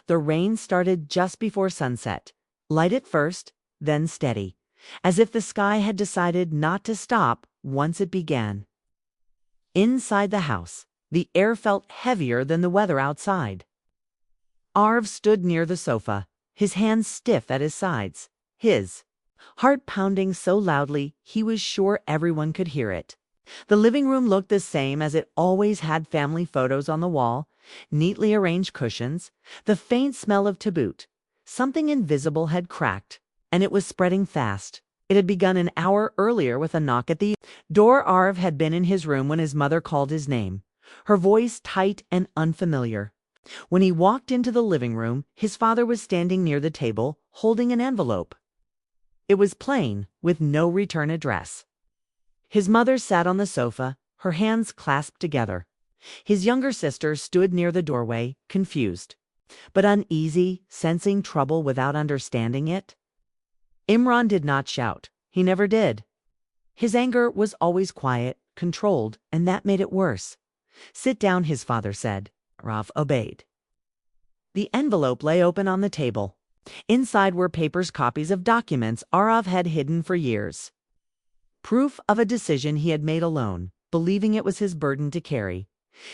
The rain started just before sunset, light at first, then steady, as if the sky had decided not to stop once it began. Inside the house, the air felt heavier than the weather outside. Arv stood near the sofa, his hands stiff at his sides, his heart pounding so loudly he was sure everyone could hear it. The living room looked the same as it always had: family photos on the wall, neatly arranged cushions, the faint smell of taboot. Something invisible had cracked, and it was spreading fast. It had begun an hour earlier with a knock at the door. Arv had been in his room when his mother called his name, her voice tight and unfamiliar. When he walked into the living room, his father was standing near the table, holding an envelope. It was plain, with no return address. His mother sat on the sofa, her hands clasped together. His younger sister stood near the doorway, confused, but uneasy, sensing trouble without understanding it. Imran did not shout. He never did. His anger was always quiet, controlled, and that made it worse. "Sit down," his father said. Arv obeyed. The envelope lay open on the table. Inside were papers, copies of documents Arv had hidden for years. Proof of a decision he had made alone, believing it was his burden to carry.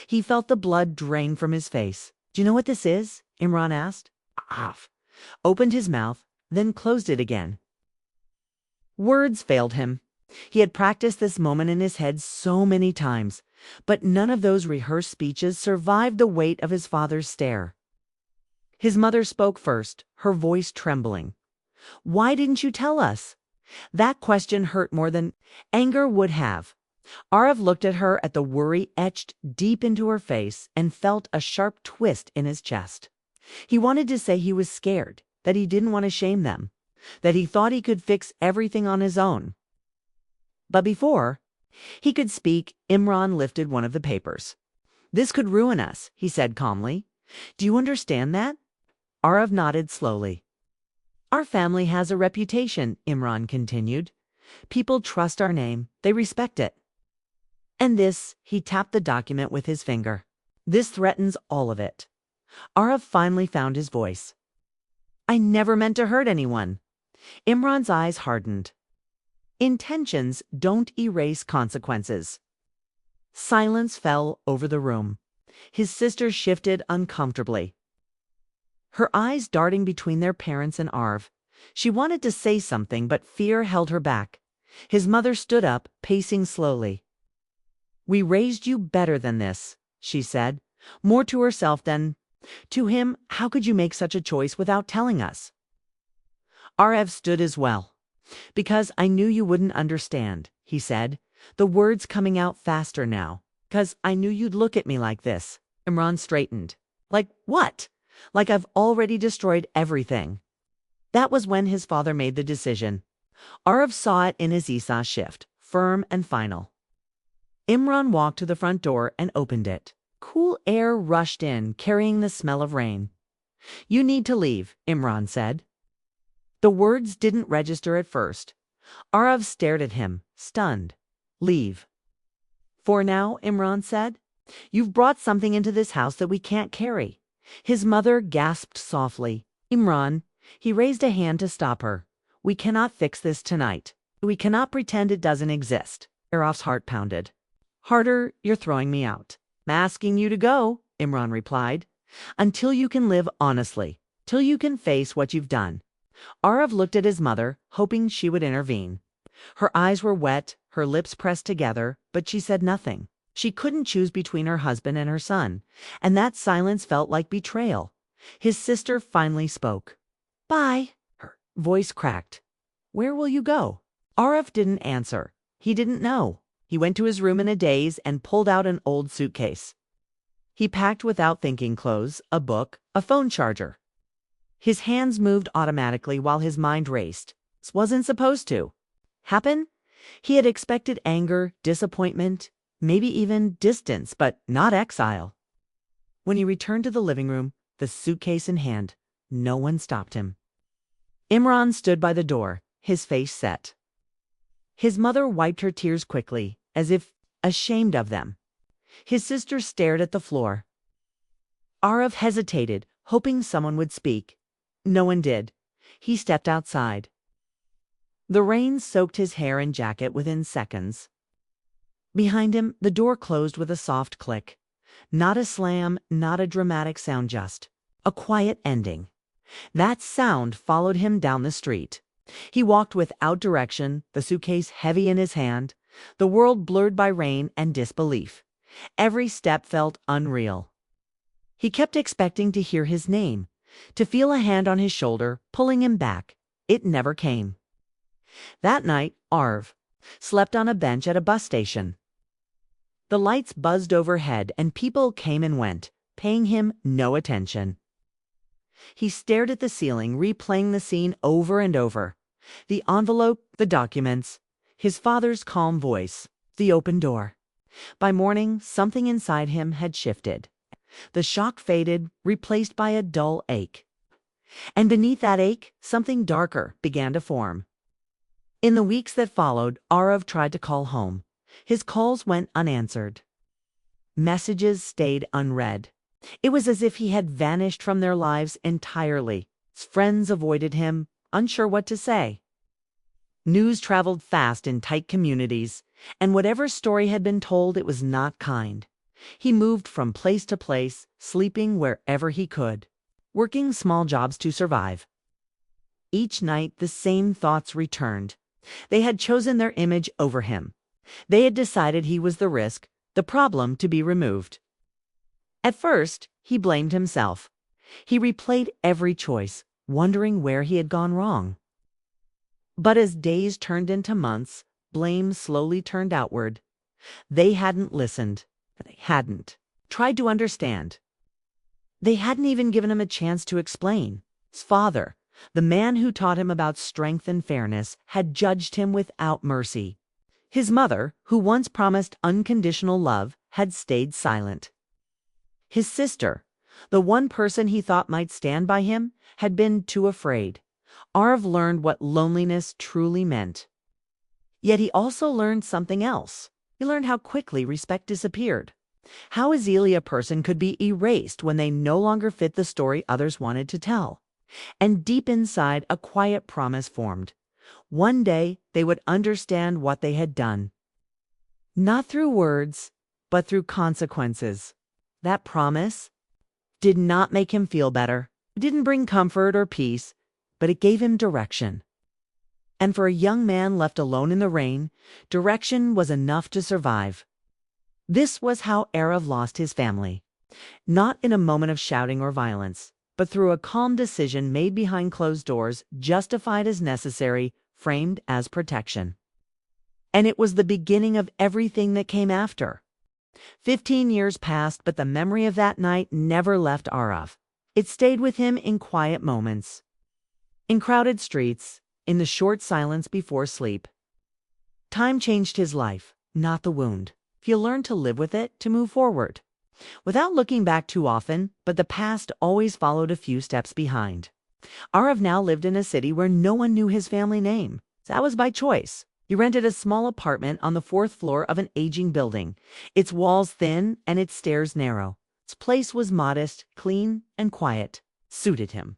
He felt the blood drain from his face. "Do you know what this is?" Imran asked. Arv opened his mouth, then closed it again. Words failed him. He had practiced this moment in his head so many times, but none of those rehearsed speeches survived the weight of his father's stare. His mother spoke first, her voice trembling. "Why didn't you tell us?" That question hurt more than anger would have. Arv looked at her, at the worry etched deep into her face, and felt a sharp twist in his chest. He wanted to say he was scared, that he didn't want to shame them, that he thought he could fix everything on his own. But before he could speak, Imran lifted one of the papers. "This could ruin us," he said calmly. "Do you understand that?" Arv nodded slowly. "Our family has a reputation," Imran continued. "People trust our name. They respect it. And this," he tapped the document with his finger, "this threatens all of it." Arv finally found his voice. "I never meant to hurt anyone." Imran's eyes hardened. Intentions don't erase consequences. Silence fell over the room. His sister shifted uncomfortably, her eyes darting between their parents and Arv. She wanted to say something, but fear held her back. His mother stood up, pacing slowly. "We raised you better than this," she said, more to herself than to him. "How could you make such a choice without telling us?" Arv stood as well. "Because I knew you wouldn't understand," he said, the words coming out faster now. "'Cause I knew you'd look at me like this." Imran straightened. "Like what?" "Like I've already destroyed everything." That was when his father made the decision. Arv saw it in Azizah's shift, firm and final. Imran walked to the front door and opened it. Cool air rushed in, carrying the smell of rain. "You need to leave," Imran said. The words didn't register at first. Arv stared at him, stunned. "Leave." "For now," Imran said. "You've brought something into this house that we can't carry." His mother gasped softly. "Imran," he raised a hand to stop her. "We cannot fix this tonight. We cannot pretend it doesn't exist." Arv's heart pounded. "Harder, you're throwing me out." "I'm asking you to go," Imran replied, "until you can live honestly, till you can face what you've done." Arv looked at his mother, hoping she would intervene. Her eyes were wet, her lips pressed together, but she said nothing. She couldn't choose between her husband and her son, and that silence felt like betrayal. His sister finally spoke. "Bye." Her voice cracked. "Where will you go?" Arv didn't answer. He didn't know. He went to his room in a daze and pulled out an old suitcase. He packed without thinking clothes, a book, a phone charger. His hands moved automatically while his mind raced. This wasn't supposed to happen. He had expected anger, disappointment, maybe even distance, but not exile. When he returned to the living room, the suitcase in hand, no one stopped him. Imran stood by the door, his face set. His mother wiped her tears quickly, as if ashamed of them. His sister stared at the floor. Arv hesitated, hoping someone would speak. No one did. He stepped outside. The rain soaked his hair and jacket within seconds. Behind him, the door closed with a soft click. Not a slam, not a dramatic sound, just a quiet ending. That sound followed him down the street. He walked without direction, the suitcase heavy in his hand, the world blurred by rain and disbelief. Every step felt unreal. He kept expecting to hear his name, to feel a hand on his shoulder, pulling him back. It never came. That night, Arv slept on a bench at a bus station. The lights buzzed overhead and people came and went, paying him no attention. He stared at the ceiling, replaying the scene over and over. The envelope, the documents, his father's calm voice, the open door. By morning, something inside him had shifted. The shock faded, replaced by a dull ache. And beneath that ache, something darker began to form. In the weeks that followed, Arav tried to call home. His calls went unanswered. Messages stayed unread. It was as if he had vanished from their lives entirely. His friends avoided him, unsure what to say. News traveled fast in tight communities, and whatever story had been told, it was not kind. He moved from place to place, sleeping wherever he could, working small jobs to survive. Each night, the same thoughts returned. They had chosen their image over him. They had decided he was the risk, the problem to be removed. At first, he blamed himself. He replayed every choice, wondering where he had gone wrong. But as days turned into months, blame slowly turned outward. They hadn't listened. They hadn't tried to understand. They hadn't even given him a chance to explain. His father, the man who taught him about strength and fairness, had judged him without mercy. His mother, who once promised unconditional love, had stayed silent. His sister, the one person he thought might stand by him, had been too afraid. Arv learned what loneliness truly meant. Yet he also learned something else. He learned how quickly respect disappeared. How easily a person could be erased when they no longer fit the story others wanted to tell. And deep inside, a quiet promise formed. One day, they would understand what they had done. Not through words, but through consequences. That promise did not make him feel better. It didn't bring comfort or peace, but it gave him direction. And for a young man left alone in the rain, direction was enough to survive. This was how Arav lost his family. Not in a moment of shouting or violence, but through a calm decision made behind closed doors, justified as necessary, framed as protection. And it was the beginning of everything that came after. 15 years passed, but the memory of that night never left Arav. It stayed with him in quiet moments, in crowded streets, in the short silence before sleep. Time changed his life, not the wound. He learned to live with it, to move forward, without looking back too often, but the past always followed a few steps behind. Arav now lived in a city where no one knew his family name. That was by choice. He rented a small apartment on the 4th floor of an aging building, its walls thin and its stairs narrow. Its place was modest, clean, and quiet. Suited him.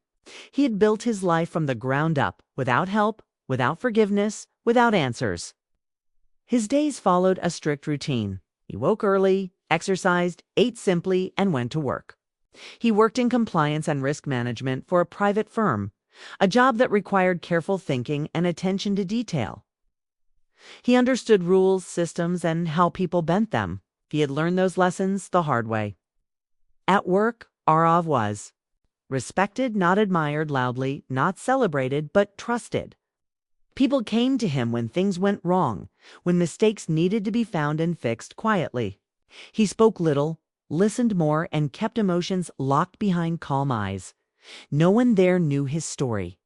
He had built his life from the ground up, without help, without forgiveness, without answers. His days followed a strict routine. He woke early, exercised, ate simply, and went to work. He worked in compliance and risk management for a private firm, a job that required careful thinking and attention to detail. He understood rules, systems, and how people bent them. He had learned those lessons the hard way. At work, Arav was respected, not admired loudly, not celebrated, but trusted. People came to him when things went wrong, when mistakes needed to be found and fixed quietly. He spoke little, listened more, and kept emotions locked behind calm eyes. No one there knew his story.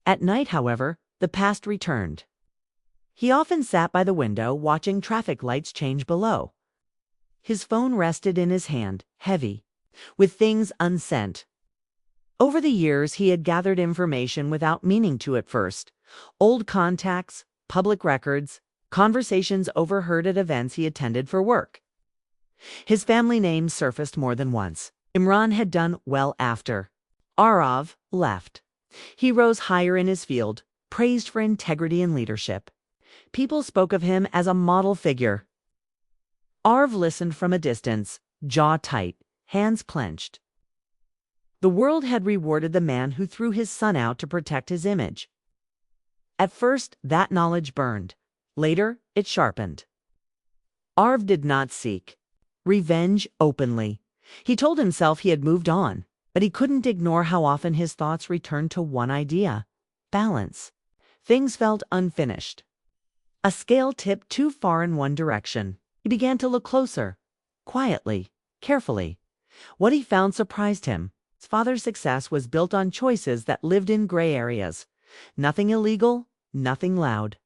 At night, however, the past returned. He often sat by the window, watching traffic lights change below. His phone rested in his hand, heavy, with things unsent. Over the years, he had gathered information without meaning to at first. Old contacts, public records, conversations overheard at events he attended for work. His family name surfaced more than once. Imran had done well after Arav left. He rose higher in his field, praised for integrity and leadership. People spoke of him as a model figure. Arv listened from a distance, jaw tight, hands clenched. The world had rewarded the man who threw his son out to protect his image. At first, that knowledge burned. Later, it sharpened. Arv did not seek revenge openly. He told himself he had moved on, but he couldn't ignore how often his thoughts returned to one idea: balance. Things felt unfinished. A scale tipped too far in one direction. He began to look closer, quietly, carefully. What he found surprised him. His father's success was built on choices that lived in gray areas. Nothing illegal, nothing loud.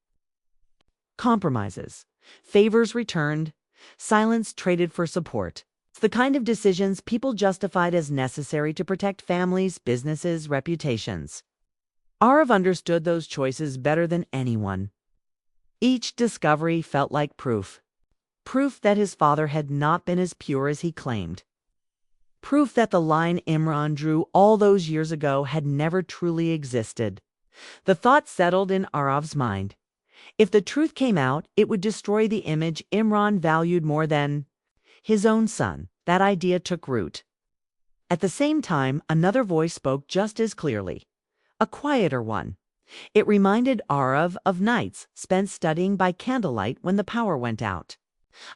Compromises. Favors returned. Silence traded for support. It's the kind of decisions people justified as necessary to protect families, businesses, reputations. Arav understood those choices better than anyone. Each discovery felt like proof. Proof that his father had not been as pure as he claimed. Proof that the line Imran drew all those years ago had never truly existed. The thought settled in Arav's mind. If the truth came out, it would destroy the image Imran valued more than his own son. That idea took root. At the same time, another voice spoke just as clearly. A quieter one. It reminded Arav of nights spent studying by candlelight when the power went out.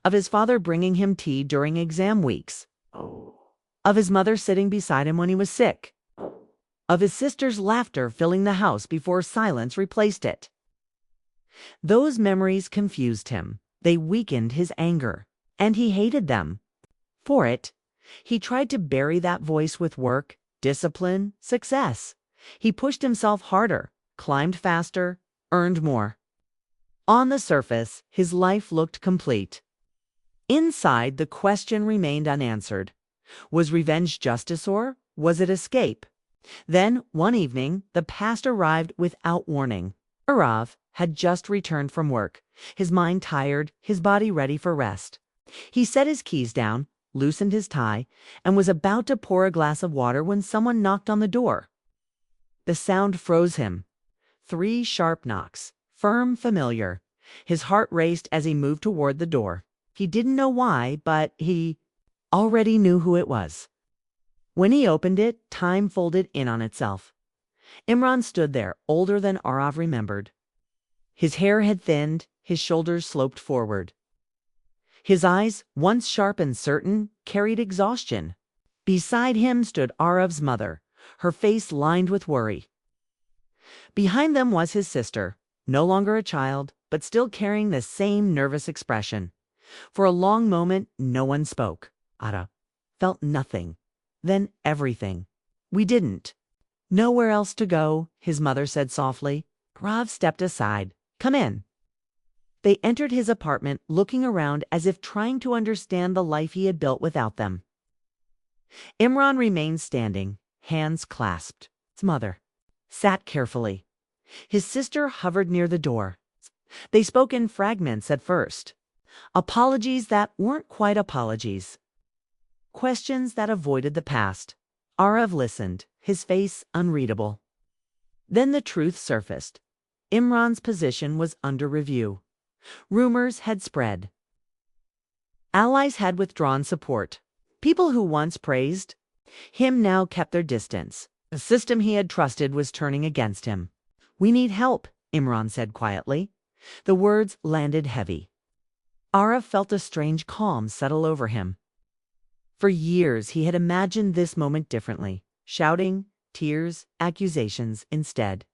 Of his father bringing him tea during exam weeks. Of his mother sitting beside him when he was sick. Of his sister's laughter filling the house before silence replaced it. Those memories confused him. They weakened his anger. And he hated them. For it, he tried to bury that voice with work, discipline, success. He pushed himself harder, climbed faster, earned more. On the surface, his life looked complete. Inside, the question remained unanswered. Was revenge justice, or was it escape? Then, one evening, the past arrived without warning. Arav had just returned from work, his mind tired, his body ready for rest. He set his keys down, loosened his tie, and was about to pour a glass of water when someone knocked on the door. The sound froze him. 3 sharp knocks, firm, familiar. His heart raced as he moved toward the door. He didn't know why, but he already knew who it was. When he opened it, time folded in on itself. Imran stood there, older than Arav remembered. His hair had thinned, his shoulders sloped forward. His eyes, once sharp and certain, carried exhaustion. Beside him stood Arav's mother, her face lined with worry. Behind them was his sister, no longer a child, but still carrying the same nervous expression. For a long moment, no one spoke. Ara felt nothing, then everything. We didn't. Nowhere else to go, his mother said softly. Arav stepped aside. Come in. They entered his apartment, looking around as if trying to understand the life he had built without them. Imran remained standing, hands clasped. His mother sat carefully. His sister hovered near the door. They spoke in fragments at first. Apologies that weren't quite apologies. Questions that avoided the past. Arav listened, his face unreadable. Then the truth surfaced. Imran's position was under review. Rumors had spread. Allies had withdrawn support. People who once praised him now kept their distance. The system he had trusted was turning against him. We need help, Imran said quietly. The words landed heavy. Arav felt a strange calm settle over him. For years he had imagined this moment differently. Shouting, tears, accusations instead.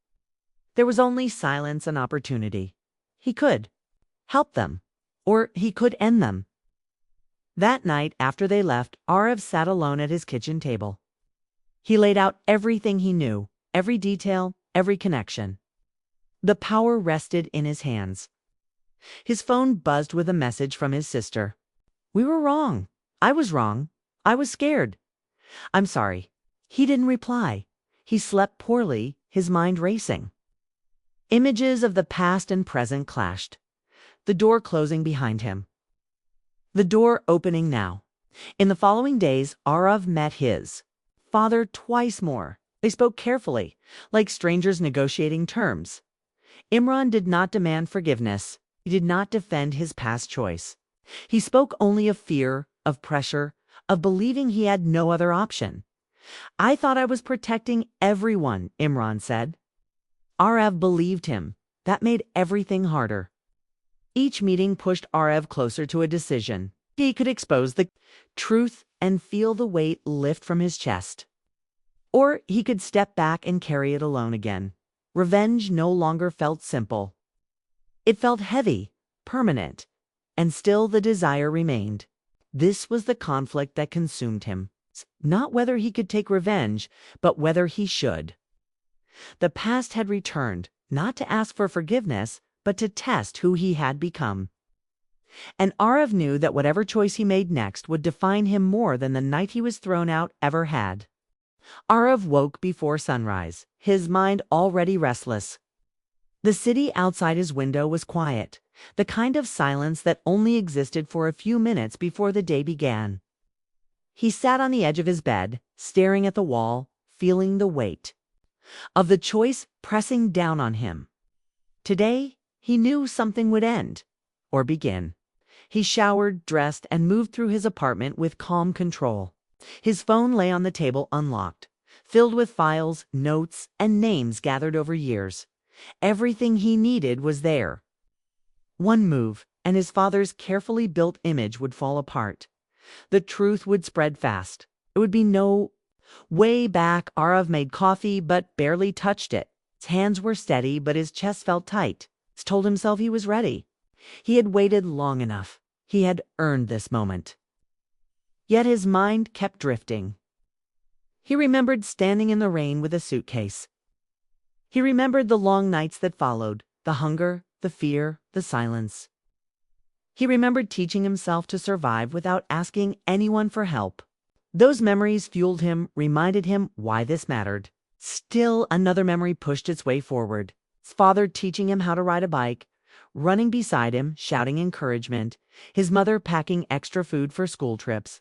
There was only silence and opportunity. He could help them, or he could end them. That night, after they left, Arav sat alone at his kitchen table. He laid out everything he knew, every detail, every connection. The power rested in his hands. His phone buzzed with a message from his sister. We were wrong. I was wrong. I was scared. I'm sorry. He didn't reply. He slept poorly, his mind racing. Images of the past and present clashed. The door closing behind him. The door opening now. In the following days, Arav met his father twice more. They spoke carefully, like strangers negotiating terms. Imran did not demand forgiveness. He did not defend his past choice. He spoke only of fear, of pressure, of believing he had no other option. I thought I was protecting everyone, Imran said. Arav believed him. That made everything harder. Each meeting pushed Arav closer to a decision. He could expose the truth and feel the weight lift from his chest. Or he could step back and carry it alone again. Revenge no longer felt simple. It felt heavy, permanent, and still the desire remained. This was the conflict that consumed him. Not whether he could take revenge, but whether he should. The past had returned, not to ask for forgiveness, but to test who he had become. And Arav knew that whatever choice he made next would define him more than the night he was thrown out ever had. Arav woke before sunrise, his mind already restless. The city outside his window was quiet, the kind of silence that only existed for a few minutes before the day began. He sat on the edge of his bed, staring at the wall, feeling the weight of the choice pressing down on him. Today, he knew something would end, or begin. He showered, dressed, and moved through his apartment with calm control. His phone lay on the table unlocked, filled with files, notes, and names gathered over years. Everything he needed was there. One move, and his father's carefully built image would fall apart. The truth would spread fast. It would be no way back. Arav made coffee, but barely touched it. His hands were steady, but his chest felt tight. He told himself he was ready. He had waited long enough. He had earned this moment. Yet his mind kept drifting. He remembered standing in the rain with a suitcase. He remembered the long nights that followed, the hunger, the fear, the silence. He remembered teaching himself to survive without asking anyone for help. Those memories fueled him, reminded him why this mattered. Still another memory pushed its way forward. His father teaching him how to ride a bike, running beside him, shouting encouragement, his mother packing extra food for school trips,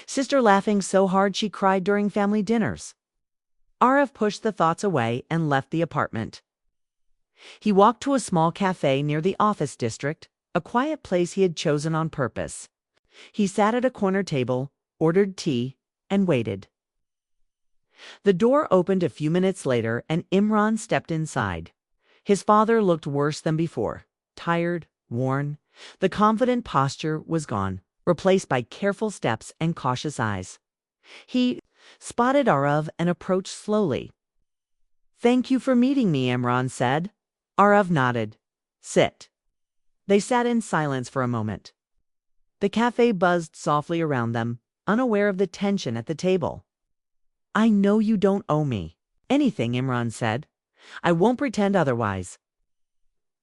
sister laughing so hard she cried during family dinners. Arav pushed the thoughts away and left the apartment. He walked to a small cafe near the office district, a quiet place he had chosen on purpose. He sat at a corner table, ordered tea, and waited. The door opened a few minutes later and Imran stepped inside. His father looked worse than before, tired, worn. The confident posture was gone, replaced by careful steps and cautious eyes. He spotted Arav and approached slowly. "Thank you for meeting me," Imran said. Arav nodded. "Sit." They sat in silence for a moment. The cafe buzzed softly around them, unaware of the tension at the table. "I know you don't owe me anything," Imran said. "I won't pretend otherwise."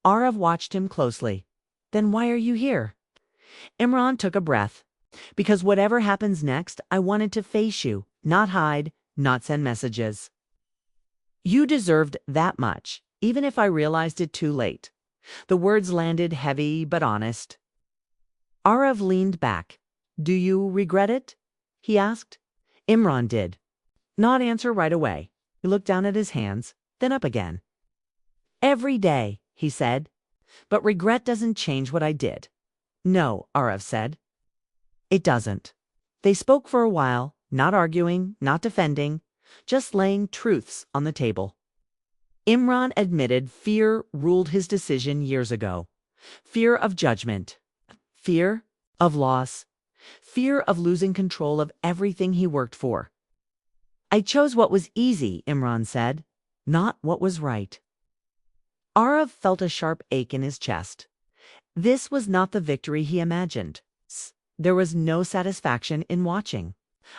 Arav watched him closely. "Then why are you here?" Imran took a breath. "Because whatever happens next, I wanted to face you, not hide, not send messages. You deserved that much, even if I realized it too late." The words landed heavy but honest. Arav leaned back. "Do you regret it?" he asked. Imran did. Not answer right away. He looked down at his hands, then up again. "Every day," he said. "But regret doesn't change what I did." "No," Arav said. "It doesn't." They spoke for a while, not arguing, not defending, just laying truths on the table. Imran admitted fear ruled his decision years ago. Fear of judgment. Fear of loss. Fear of losing control of everything he worked for. "I chose what was easy," Imran said, "not what was right." Arav felt a sharp ache in his chest. This was not the victory he imagined. There was no satisfaction in watching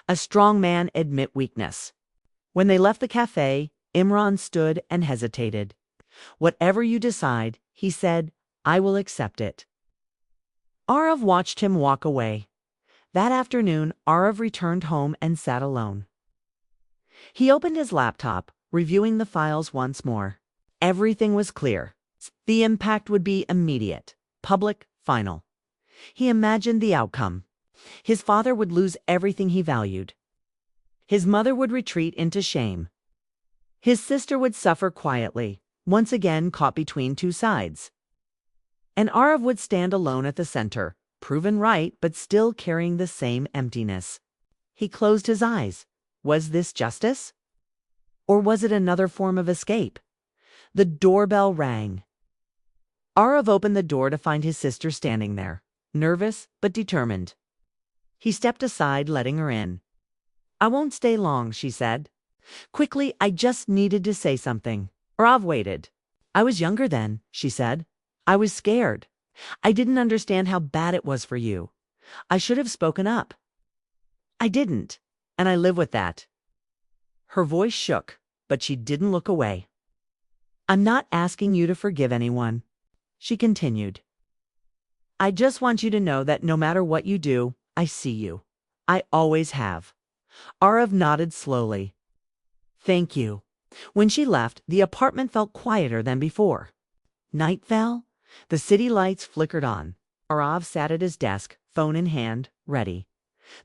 a strong man admit weakness. When they left the cafe, Imran stood and hesitated. "Whatever you decide," he said, "I will accept it." Arav watched him walk away. That afternoon, Arav returned home and sat alone. He opened his laptop, reviewing the files once more. Everything was clear. The impact would be immediate, public, final. He imagined the outcome. His father would lose everything he valued. His mother would retreat into shame. His sister would suffer quietly, once again caught between two sides. And Arav would stand alone at the center, proven right but still carrying the same emptiness. He closed his eyes. Was this justice? Or was it another form of escape? The doorbell rang. Arav opened the door to find his sister standing there, nervous but determined. He stepped aside, letting her in. "I won't stay long," she said. "Quickly, I just needed to say something." Arav waited. "I was younger then," she said. "I was scared. I didn't understand how bad it was for you. I should have spoken up. I didn't, and I live with that." Her voice shook, but she didn't look away. "I'm not asking you to forgive anyone," she continued. "I just want you to know that no matter what you do, I see you. I always have." Arav nodded slowly. "Thank you." When she left, the apartment felt quieter than before. Night fell. The city lights flickered on. Arav sat at his desk, phone in hand, ready.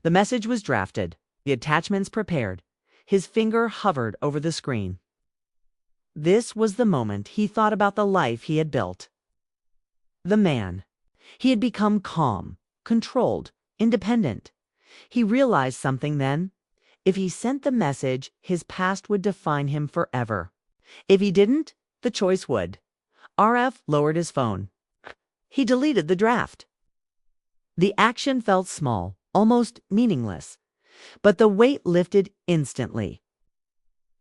The message was drafted, the attachments prepared. His finger hovered over the screen. This was the moment he thought about the life he had built. The man. He had become calm, controlled, independent. He realized something then. If he sent the message, his past would define him forever. If he didn't, the choice would. Arav lowered his phone. He deleted the draft. The action felt small, almost meaningless, but the weight lifted instantly.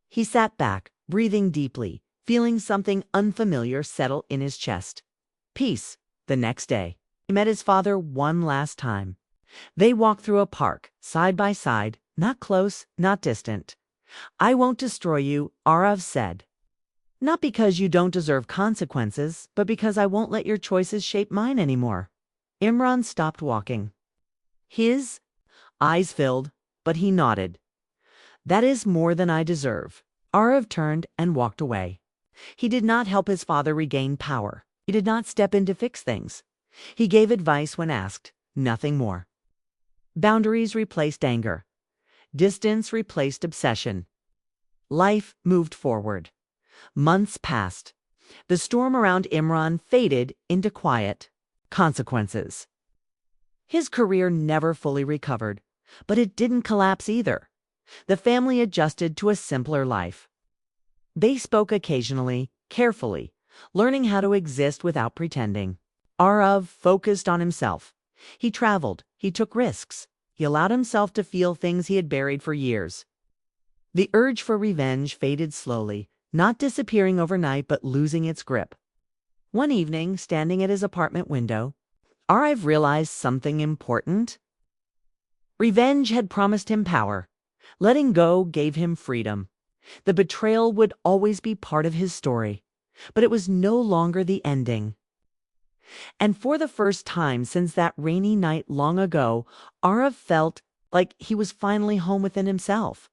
He sat back, breathing deeply, feeling something unfamiliar settle in his chest. Peace. The next day, he met his father one last time. They walked through a park, side by side, not close, not distant. "I won't destroy you," Arav said. "Not because you don't deserve consequences, but because I won't let your choices shape mine anymore." Imran stopped walking. His eyes filled, but he nodded. "That is more than I deserve." Arav turned and walked away. He did not help his father regain power. He did not step in to fix things. He gave advice when asked, nothing more. Boundaries replaced anger. Distance replaced obsession. Life moved forward. Months passed. The storm around Imran faded into quiet. Consequences. His career never fully recovered, but it didn't collapse either. The family adjusted to a simpler life. They spoke occasionally, carefully, learning how to exist without pretending. Arav focused on himself. He traveled, he took risks, he allowed himself to feel things he had buried for years. The urge for revenge faded slowly, not disappearing overnight but losing its grip. One evening, standing at his apartment window, Arav realized something important. Revenge had promised him power. Letting go gave him freedom. The betrayal would always be part of his story, but it was no longer the ending. And for the first time since that rainy night long ago, Arav felt like he was finally home within himself.